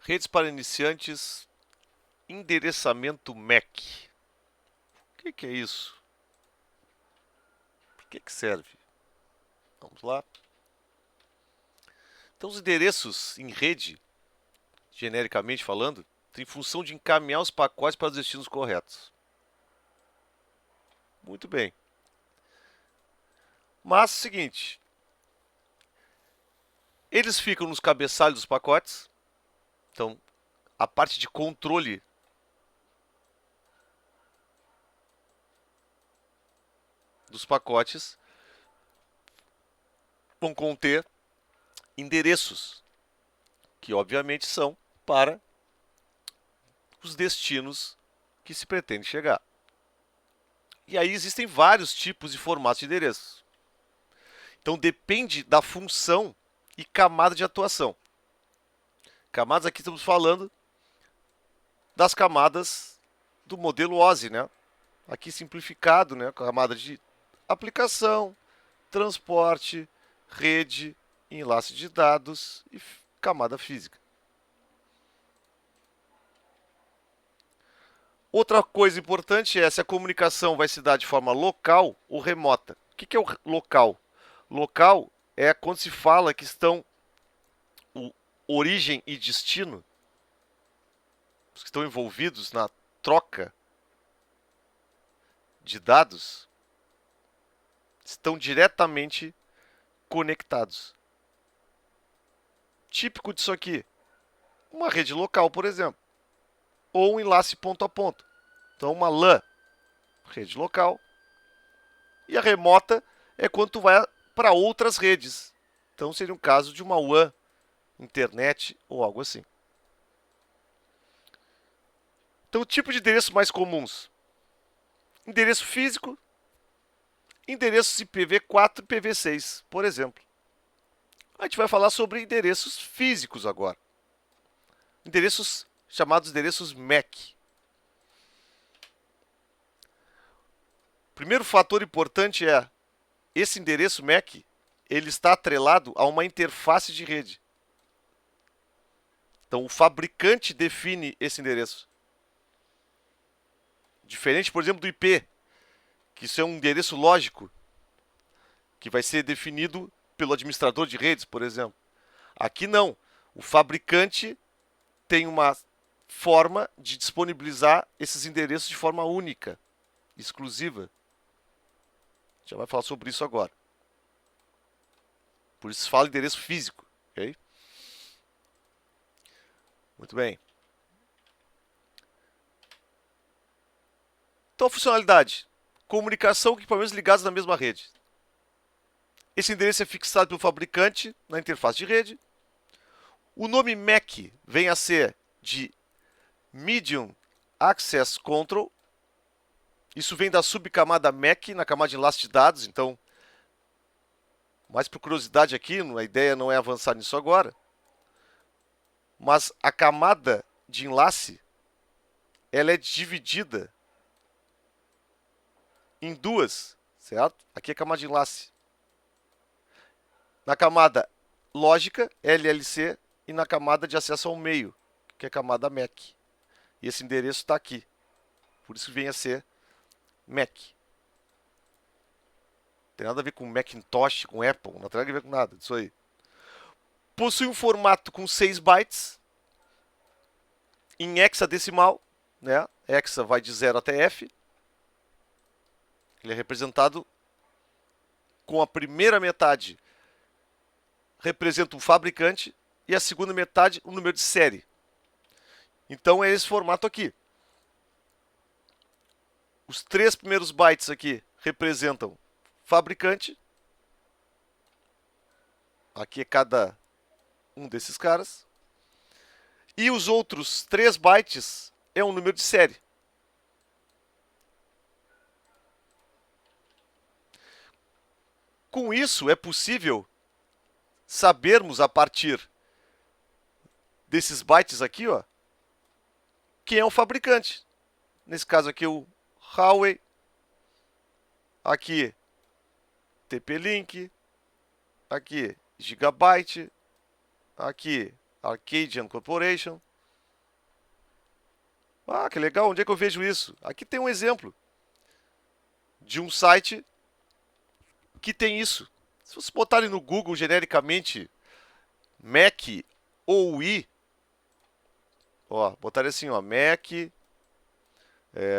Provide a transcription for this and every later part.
Redes para iniciantes, endereçamento MAC. O que é isso? Para que serve? Vamos lá. Então, os endereços em rede, genericamente falando, têm função de encaminhar os pacotes para os destinos corretos. Muito bem. Mas, é o seguinte, eles ficam nos cabeçalhos dos pacotes. Então, a parte de controle dos pacotes vão conter endereços, que obviamente são para os destinos que se pretende chegar. E aí existem vários tipos e formatos de endereços. Então depende da função e camada de atuação. Camadas aqui estamos falando das camadas do modelo OSI, né? Aqui simplificado, né? Camada de aplicação, transporte, rede, enlace de dados e camada física. Outra coisa importante é se a comunicação vai se dar de forma local ou remota. O que é o local? Local é quando se fala que estão o origem e destino, os que estão envolvidos na troca de dados, estão diretamente conectados. Típico disso aqui, uma rede local, por exemplo, ou um enlace ponto a ponto. Então, uma LAN, rede local, e a remota é quando tu vai para outras redes. Então, seria um caso de uma WAN, internet ou algo assim. Então, o tipo de endereços mais comuns: endereço físico, endereços IPv4 e IPv6, por exemplo. A gente vai falar sobre endereços físicos agora. Endereços chamados endereços MAC. O primeiro fator importante é esse endereço MAC, ele está atrelado a uma interface de rede. Então, o fabricante define esse endereço. Diferente, por exemplo, do IP, que isso é um endereço lógico, que vai ser definido pelo administrador de redes, por exemplo. Aqui não. O fabricante tem uma forma de disponibilizar esses endereços de forma única, exclusiva. Já vai falar sobre isso agora. Por isso se fala endereço físico, ok? Muito bem. Então, a funcionalidade: comunicação com equipamentos ligados na mesma rede. Esse endereço é fixado pelo fabricante na interface de rede. O nome MAC vem a ser de Medium Access Control. Isso vem da subcamada MAC na camada de enlace de dados. Então, mais por curiosidade aqui, a ideia não é avançar nisso agora. Mas a camada de enlace, ela é dividida em duas, certo? Aqui é a camada de enlace. Na camada lógica, LLC, e na camada de acesso ao meio, que é a camada MAC. E esse endereço está aqui. Por isso vem a ser Mac. Não tem nada a ver com Macintosh, com Apple, não tem nada a ver com nada disso aí. Possui um formato com 6 bytes em hexadecimal, né? Hexa vai de 0 até F. Ele é representado com a primeira metade representa um fabricante e a segunda metade o número de série. Então é esse formato aqui. Os 3 primeiros bytes aqui representam fabricante. Aqui é cada um desses caras. E os outros 3 bytes é um número de série. Com isso, é possível sabermos a partir desses bytes aqui, ó, quem é o fabricante. Nesse caso aqui, o Huawei. Aqui, TP-Link. Aqui, Gigabyte. Aqui, Arcadian Corporation. Ah, que legal, onde é que eu vejo isso? Aqui tem um exemplo de um site que tem isso. Se vocês botarem no Google genericamente Mac ou i, ó, botarem assim, ó, Mac,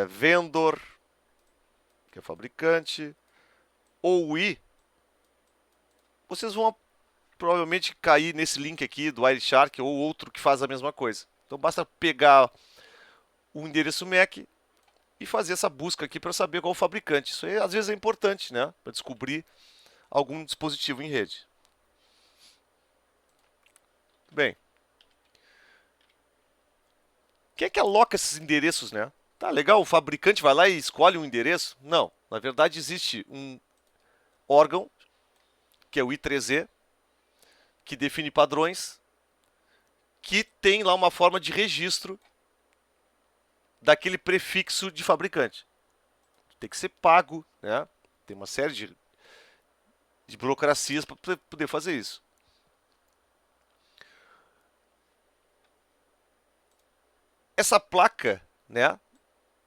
vendor, que é fabricante, ou i, vocês vão provavelmente cair nesse link aqui do Wireshark ou outro que faz a mesma coisa. Então basta pegar o endereço MAC e fazer essa busca aqui para saber qual é o fabricante. Isso aí às vezes é importante, né? Para descobrir algum dispositivo em rede. Bem, quem é que aloca esses endereços, né? Tá legal, o fabricante vai lá e escolhe um endereço? Não, na verdade existe um órgão, que é o I3E, que define padrões, que tem lá uma forma de registro daquele prefixo de fabricante. Tem que ser pago, né? Tem uma série de burocracias para poder fazer isso. Essa placa, né,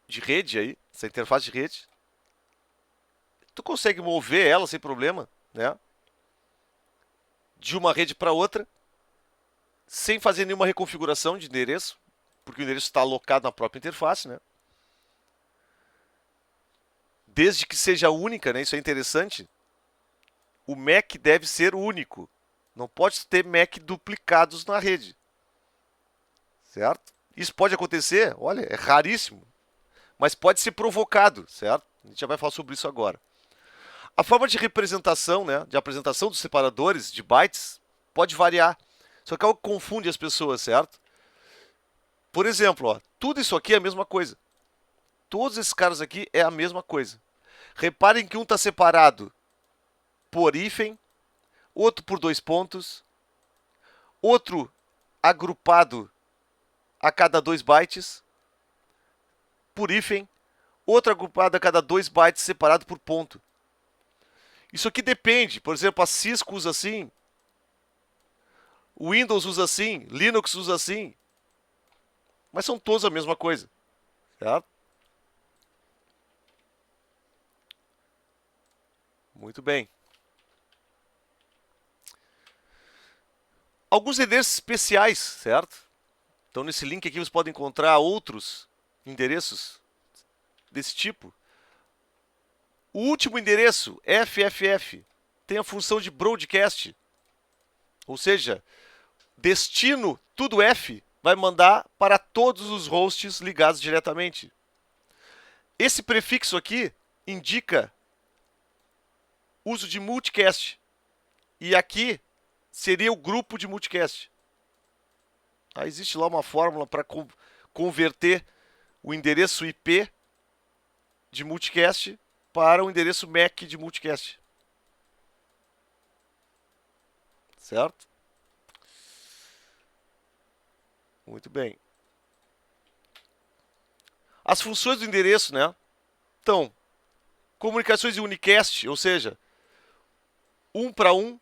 de rede aí, essa interface de rede, tu consegue mover ela sem problema, né? De uma rede para outra, sem fazer nenhuma reconfiguração de endereço, porque o endereço está alocado na própria interface, né? Desde que seja única, né? Isso é interessante. O MAC deve ser único. Não pode ter MAC duplicados na rede. Certo? Isso pode acontecer, olha, é raríssimo. Mas pode ser provocado, certo? A gente já vai falar sobre isso agora. A forma de representação, né, de apresentação dos separadores de bytes pode variar. Só que é algo que confunde as pessoas, certo? Por exemplo, ó, tudo isso aqui é a mesma coisa. Todos esses caras aqui é a mesma coisa. Reparem que um está separado por hífen, outro por 2 pontos, outro agrupado a cada 2 bytes por hífen, outro agrupado a cada 2 bytes separado por ponto. Isso aqui depende, por exemplo, a Cisco usa assim, o Windows usa assim, Linux usa assim, mas são todos a mesma coisa, certo? Muito bem. Alguns endereços especiais, certo? Então nesse link aqui você pode encontrar outros endereços desse tipo. O último endereço, FFF, tem a função de broadcast, ou seja, destino, tudo F, vai mandar para todos os hosts ligados diretamente. Esse prefixo aqui indica uso de multicast. E aqui seria o grupo de multicast. Aí existe lá uma fórmula para converter o endereço IP de multicast para o endereço MAC de multicast. Certo? Muito bem. As funções do endereço, né? Então, comunicações de unicast, ou seja, 1 para 1.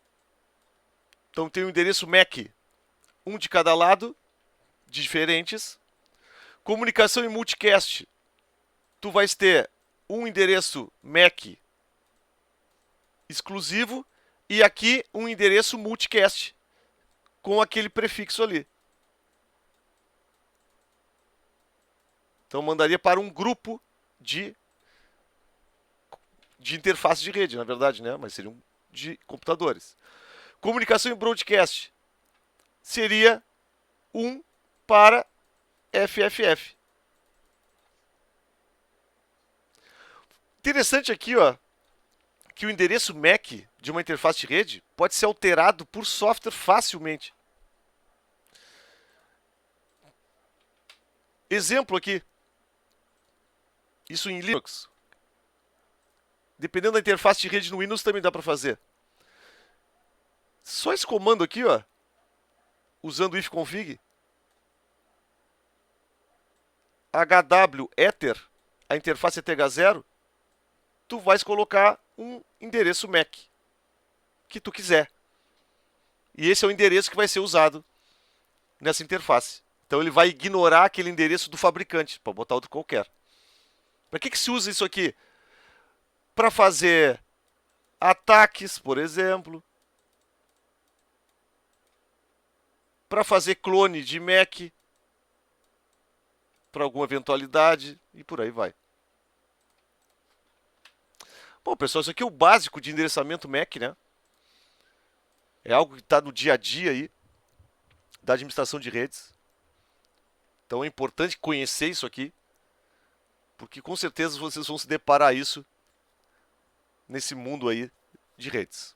Então tem o endereço MAC, um de cada lado, diferentes. Comunicação em multicast, tu vais ter um endereço MAC exclusivo e aqui um endereço multicast com aquele prefixo ali. Então mandaria para um grupo de interface de rede, na verdade, né? Mas seriam de computadores. Comunicação em broadcast seria 1 para FFF. Interessante aqui, ó, que o endereço MAC de uma interface de rede pode ser alterado por software facilmente. Exemplo aqui. Isso em Linux. Dependendo da interface de rede no Windows também dá para fazer. Só esse comando aqui, ó, usando o ifconfig, hw ether, a interface é TH0, tu vais colocar um endereço MAC que tu quiser. E esse é o endereço que vai ser usado nessa interface. Então ele vai ignorar aquele endereço do fabricante para botar outro qualquer. Para que se usa isso aqui? Para fazer ataques, por exemplo, para fazer clone de Mac, para alguma eventualidade e por aí vai. Bom, pessoal, isso aqui é o básico de endereçamento Mac, né? É algo que está no dia a dia aí da administração de redes. Então é importante conhecer isso aqui, porque com certeza vocês vão se deparar isso nesse mundo aí de redes.